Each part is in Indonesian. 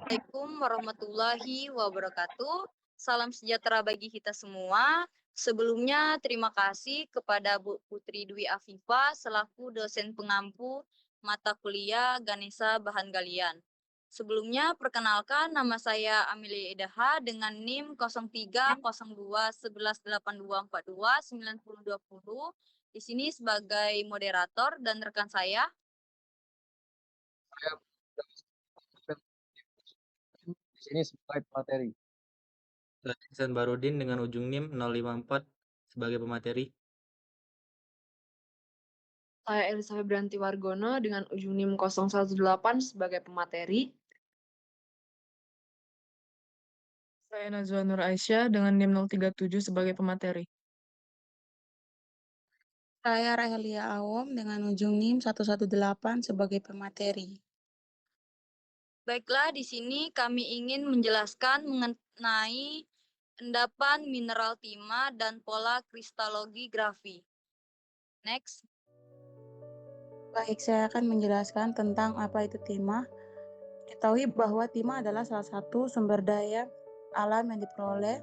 Assalamualaikum warahmatullahi wabarakatuh. Salam sejahtera bagi kita semua. Sebelumnya, terima kasih kepada Bu Putri Dwi Afifa selaku dosen pengampu mata kuliah Ganesha Bahan Galian. Sebelumnya, perkenalkan nama saya Amelia Edaha dengan NIM 03021182429020. Di sini sebagai moderator dan rekan saya. Saya di sini sebagai pemateri. Saya Ihsan Barudin dengan ujung NIM 054 sebagai pemateri. Saya Elisa Febranti Wargono dengan ujung NIM 018 sebagai pemateri. Saya Najwa Nur Aisyah dengan NIM 037 sebagai pemateri. Saya Rahelia Awom dengan ujung NIM 118 sebagai pemateri. Baiklah, di sini kami ingin menjelaskan mengenai endapan mineral timah dan pola kristalogi grafi. Next. Baik, saya akan menjelaskan tentang apa itu timah. Ketahui bahwa timah adalah salah satu sumber daya alam yang diperoleh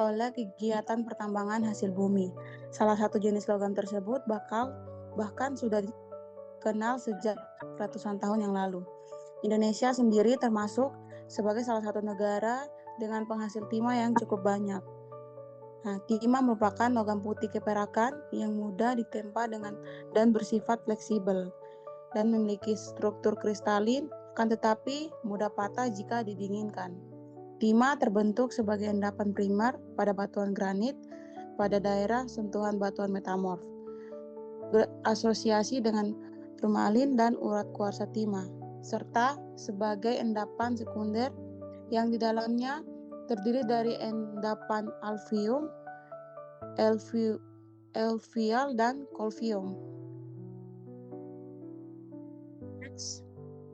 oleh kegiatan pertambangan hasil bumi. Salah satu jenis logam tersebut bahkan sudah dikenal sejak ratusan tahun yang lalu. Indonesia sendiri termasuk sebagai salah satu negara dengan penghasil timah yang cukup banyak. Nah, timah merupakan logam putih keperakan yang mudah ditempa dan bersifat fleksibel dan memiliki struktur kristalin, akan tetapi mudah patah jika didinginkan. Timah terbentuk sebagai endapan primer pada batuan granit pada daerah sentuhan batuan metamorf, berasosiasi dengan turmalin dan urat kuarsa timah, serta sebagai endapan sekunder yang di dalamnya terdiri dari endapan alfium, alveal, dan colfium.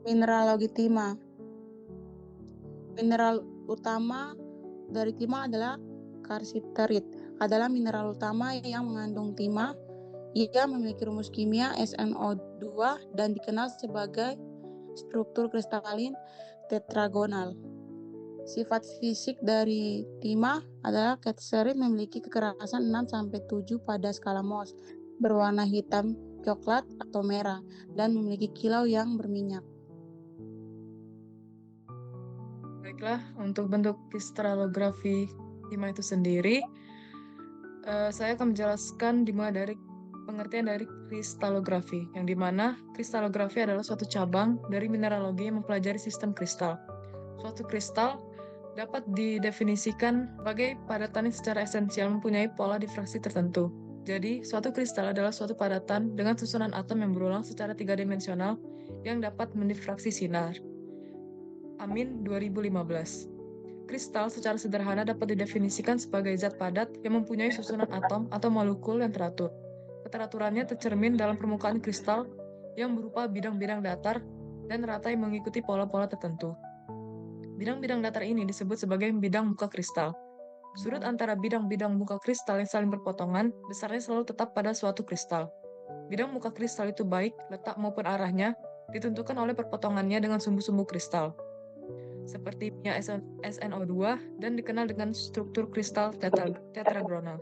Mineralogi timah. Mineral utama dari timah adalah karsiterit, adalah mineral utama yang mengandung timah. Ia memiliki rumus kimia SnO2 dan dikenal sebagai struktur kristalin tetragonal. Sifat fisik dari timah adalah kserit memiliki kekerasan 6-7 pada skala Mohs, berwarna hitam, coklat, atau merah, dan memiliki kilau yang berminyak. Baiklah, untuk bentuk kristalografi timah itu sendiri, saya akan menjelaskan dimulai dari pengertian dari kristalografi, yang dimana kristalografi adalah suatu cabang dari mineralogi yang mempelajari sistem kristal. Suatu kristal dapat didefinisikan sebagai padatan yang secara esensial mempunyai pola difraksi tertentu. Jadi, suatu kristal adalah suatu padatan dengan susunan atom yang berulang secara tiga-dimensional yang dapat mendifraksi sinar. Amin 2015. Kristal secara sederhana dapat didefinisikan sebagai zat padat yang mempunyai susunan atom atau molekul yang teratur. Keteraturannya tercermin dalam permukaan kristal yang berupa bidang-bidang datar dan rata yang mengikuti pola-pola tertentu. Bidang-bidang datar ini disebut sebagai bidang muka kristal. Sudut antara bidang-bidang muka kristal yang saling berpotongan, besarnya selalu tetap pada suatu kristal. Bidang muka kristal itu baik, letak maupun arahnya, ditentukan oleh perpotongannya dengan sumbu-sumbu kristal. Seperti minyak SnO2 dan dikenal dengan struktur kristal tetragonal.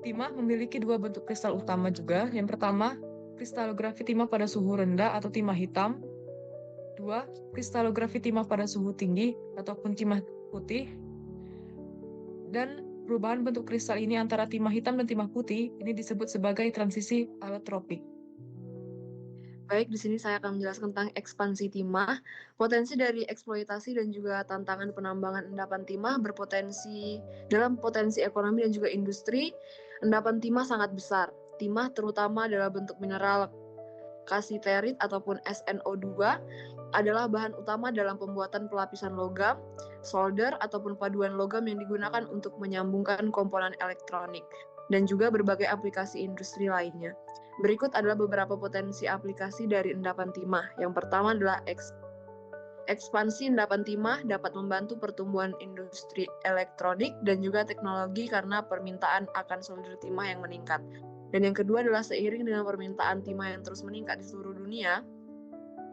Timah memiliki dua bentuk kristal utama juga. Yang pertama, kristalografi timah pada suhu rendah atau timah hitam. 2. Kristalografi timah pada suhu tinggi ataupun timah putih. Dan perubahan bentuk kristal ini antara timah hitam dan timah putih ini disebut sebagai transisi alotropik. Baik, di sini saya akan menjelaskan tentang ekspansi timah. Potensi dari eksploitasi dan juga tantangan penambangan endapan timah berpotensi dalam potensi ekonomi dan juga industri. Endapan timah sangat besar. Timah terutama adalah bentuk mineral kasiterit ataupun SnO2 adalah bahan utama dalam pembuatan pelapisan logam, solder ataupun paduan logam yang digunakan untuk menyambungkan komponen elektronik dan juga berbagai aplikasi industri lainnya. Berikut adalah beberapa potensi aplikasi dari endapan timah. Yang pertama adalah ekspansi endapan timah dapat membantu pertumbuhan industri elektronik dan juga teknologi karena permintaan akan solder timah yang meningkat. Dan yang kedua adalah seiring dengan permintaan timah yang terus meningkat di seluruh dunia,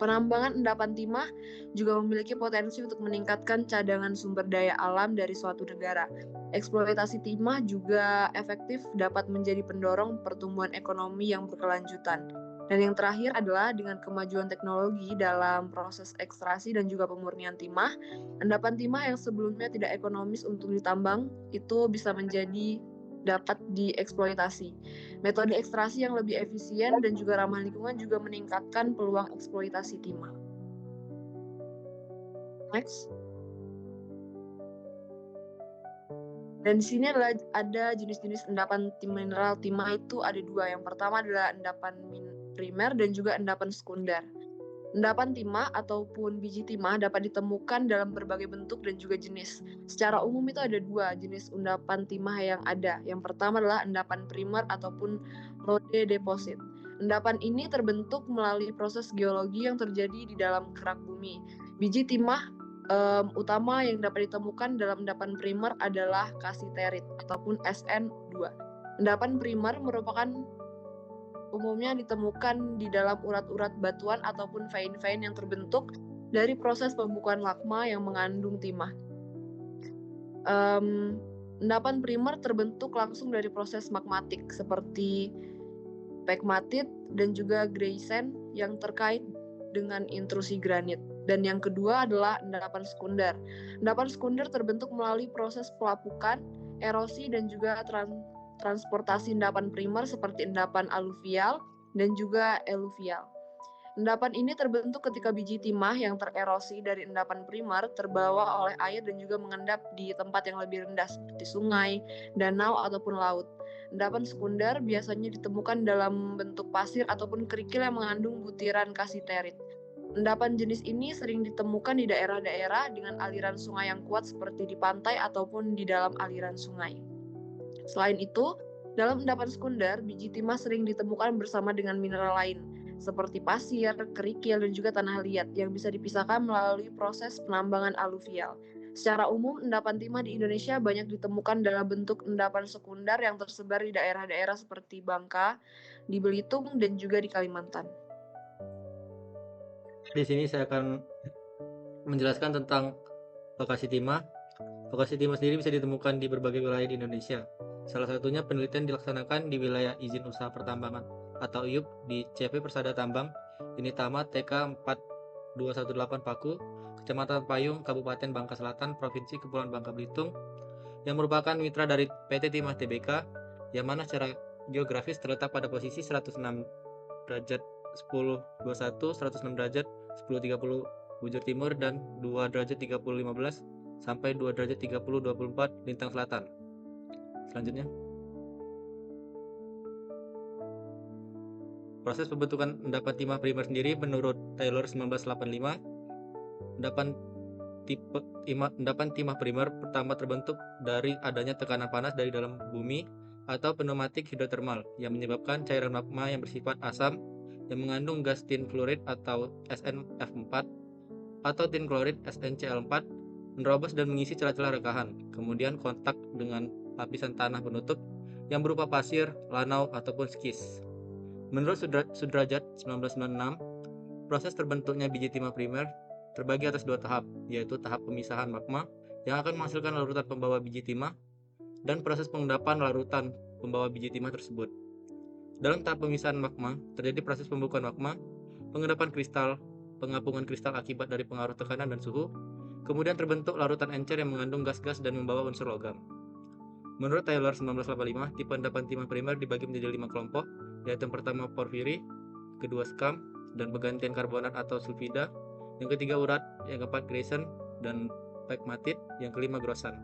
Penambangan endapan timah juga memiliki potensi untuk meningkatkan cadangan sumber daya alam dari suatu negara. Eksploitasi timah juga efektif dapat menjadi pendorong pertumbuhan ekonomi yang berkelanjutan. Dan yang terakhir adalah dengan kemajuan teknologi dalam proses ekstraksi dan juga pemurnian timah, endapan timah yang sebelumnya tidak ekonomis untuk ditambang itu bisa menjadi dapat dieksploitasi. Metode ekstraksi yang lebih efisien dan juga ramah lingkungan juga meningkatkan peluang eksploitasi timah. Next. Dan di sini ada jenis-jenis endapan mineral timah itu ada dua. Yang pertama adalah endapan primer dan juga endapan sekunder. Endapan timah ataupun biji timah dapat ditemukan dalam berbagai bentuk dan juga jenis. Secara umum itu ada dua jenis endapan timah yang ada. Yang pertama adalah endapan primer ataupun lode deposit. Endapan ini terbentuk melalui proses geologi yang terjadi di dalam kerak bumi. Biji timah utama yang dapat ditemukan dalam endapan primer adalah kasiterit ataupun SN2. Endapan primer merupakan umumnya ditemukan di dalam urat-urat batuan ataupun vein-vein yang terbentuk dari proses pembukaan magma yang mengandung timah. Endapan primer terbentuk langsung dari proses magmatik seperti pegmatit dan juga greisen yang terkait dengan intrusi granit. Dan yang kedua adalah endapan sekunder. Endapan sekunder terbentuk melalui proses pelapukan, erosi dan juga transportasi endapan primer seperti endapan aluvial dan juga eluvial. Endapan ini terbentuk ketika biji timah yang tererosi dari endapan primer terbawa oleh air dan juga mengendap di tempat yang lebih rendah seperti sungai, danau, ataupun laut. Endapan sekunder biasanya ditemukan dalam bentuk pasir ataupun kerikil yang mengandung butiran kasiterit. Endapan jenis ini sering ditemukan di daerah-daerah dengan aliran sungai yang kuat seperti di pantai ataupun di dalam aliran sungai. Selain itu, dalam endapan sekunder, biji timah sering ditemukan bersama dengan mineral lain, seperti pasir, kerikil, dan juga tanah liat yang bisa dipisahkan melalui proses penambangan aluvial. Secara umum, endapan timah di Indonesia banyak ditemukan dalam bentuk endapan sekunder yang tersebar di daerah-daerah seperti Bangka, di Belitung, dan juga di Kalimantan. Di sini saya akan menjelaskan tentang lokasi timah. Lokasi timah sendiri bisa ditemukan di berbagai wilayah di Indonesia. Salah satunya penelitian dilaksanakan di wilayah izin usaha pertambangan atau IUP di CV Persada Tambang, Unitama TK 4218 Paku, Kecamatan Payung, Kabupaten Bangka Selatan, Provinsi Kepulauan Bangka Belitung, yang merupakan mitra dari PT Timah Tbk, yang mana secara geografis terletak pada posisi 106 derajat 1021, 106 derajat 1030 bujur timur, dan 2 derajat 3015 sampai 2 derajat 3024 lintang selatan. Selanjutnya, proses pembentukan endapan timah primer sendiri menurut Taylor 1985, endapan timah primer pertama terbentuk dari adanya tekanan panas dari dalam bumi atau pneumatik hidrotermal yang menyebabkan cairan magma yang bersifat asam yang mengandung gas tin fluorid atau SnF4 atau tin klorid SnCl4 menerobos dan mengisi celah-celah rekahan, kemudian kontak dengan lapisan tanah penutup yang berupa pasir, lanau, ataupun skis. Menurut Sudrajat 1996, proses terbentuknya biji timah primer terbagi atas dua tahap, yaitu tahap pemisahan magma yang akan menghasilkan larutan pembawa biji timah dan proses pengendapan larutan pembawa biji timah tersebut. Dalam tahap pemisahan magma, terjadi proses pembukaan magma, pengendapan kristal, pengapungan kristal akibat dari pengaruh tekanan dan suhu, kemudian terbentuk larutan encer yang mengandung gas-gas dan membawa unsur logam. Menurut Taylor 1985, tipe endapan timah primer dibagi menjadi 5 kelompok, yaitu yang pertama porfiri, kedua skam, dan penggantian karbonat atau sulfida, yang ketiga urat, yang keempat greisen, dan pegmatit, yang kelima grosan.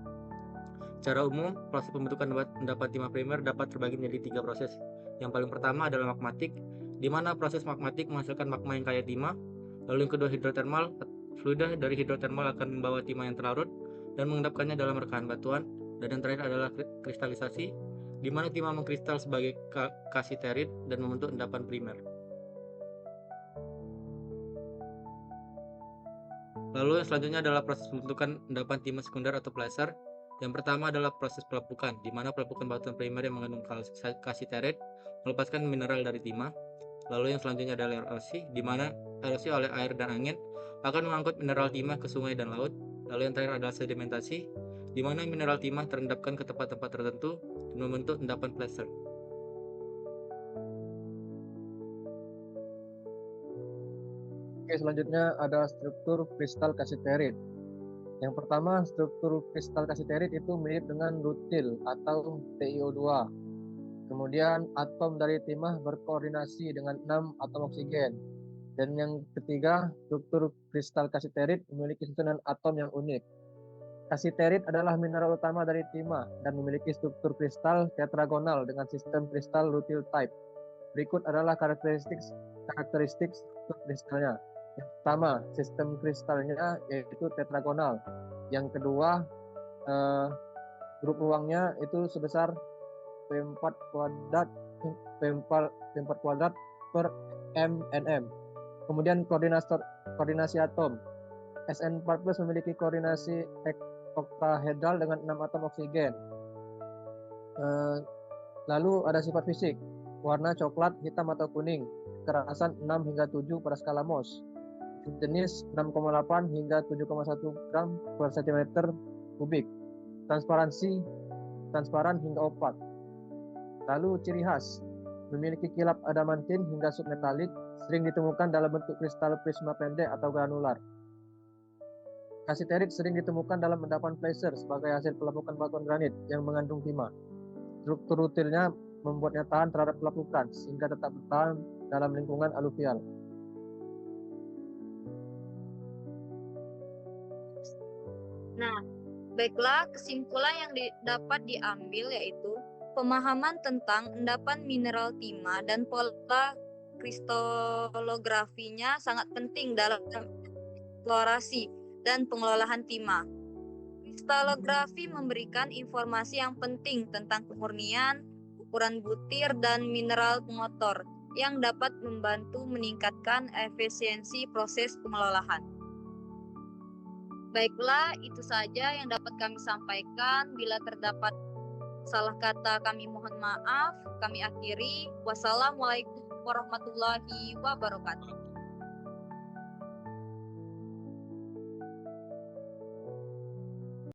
Secara umum, proses pembentukan endapan timah primer dapat terbagi menjadi 3 proses. Yang paling pertama adalah magmatik, di mana proses magmatik menghasilkan magma yang kaya timah. Lalu yang kedua hidrotermal, fluida dari hidrotermal akan membawa timah yang terlarut dan mengendapkannya dalam rekahan batuan. Dan yang terakhir adalah kristalisasi, di mana timah mengkristal sebagai kasiterit dan membentuk endapan primer. Lalu yang selanjutnya adalah proses pembentukan endapan timah sekunder atau placer. Yang pertama adalah proses pelapukan, di mana pelapukan batuan primer yang mengandung kasiterit melepaskan mineral dari timah. Lalu yang selanjutnya adalah erosi, di mana erosi oleh air dan angin akan mengangkut mineral timah ke sungai dan laut. Lalu yang terakhir adalah sedimentasi, di mana mineral timah terendapkan ke tempat-tempat tertentu dan membentuk endapan placer. Oke, selanjutnya ada struktur kristal kasiterit. Yang pertama, struktur kristal kasiterit itu mirip dengan rutil atau TiO2. Kemudian atom dari timah berkoordinasi dengan 6 atom oksigen. Dan yang ketiga, struktur kristal kasiterit memiliki susunan atom yang unik. Kasiterit adalah mineral utama dari timah dan memiliki struktur kristal tetragonal dengan sistem kristal rutil type. Berikut adalah karakteristik struktur kristalnya. Yang pertama, sistem kristalnya yaitu tetragonal. Yang kedua, grup ruangnya itu sebesar P4 kuadrat per mnm. Kemudian koordinasi atom. SN4+ memiliki koordinasi oktahedral dengan 6 atom oksigen. Lalu ada sifat fisik. Warna coklat, hitam atau kuning. Kekerasan 6 hingga 7 pada skala Mohs. Jenis 6,8 hingga 7,1 gram per cm kubik. Transparansi transparan hingga opak. Lalu ciri khas, memiliki kilap adamantin hingga submetalik, sering ditemukan dalam bentuk kristal prisma pendek atau granular. Kasiterit sering ditemukan dalam endapan placer sebagai hasil pelapukan batuan granit yang mengandung timah. Struktur rutilnya membuatnya tahan terhadap pelapukan sehingga tetap bertahan dalam lingkungan aluvial. Nah, baiklah, kesimpulan yang dapat diambil yaitu pemahaman tentang endapan mineral timah dan pola kristalografinya sangat penting dalam eksplorasi dan pengelolaan timah. Kristalografi memberikan informasi yang penting tentang kemurnian, ukuran butir, dan mineral pengotor yang dapat membantu meningkatkan efisiensi proses pengelolaan. Baiklah, itu saja yang dapat kami sampaikan. Bila terdapat salah kata, kami mohon maaf. Kami akhiri. Wassalamualaikum warahmatullahi wabarakatuh.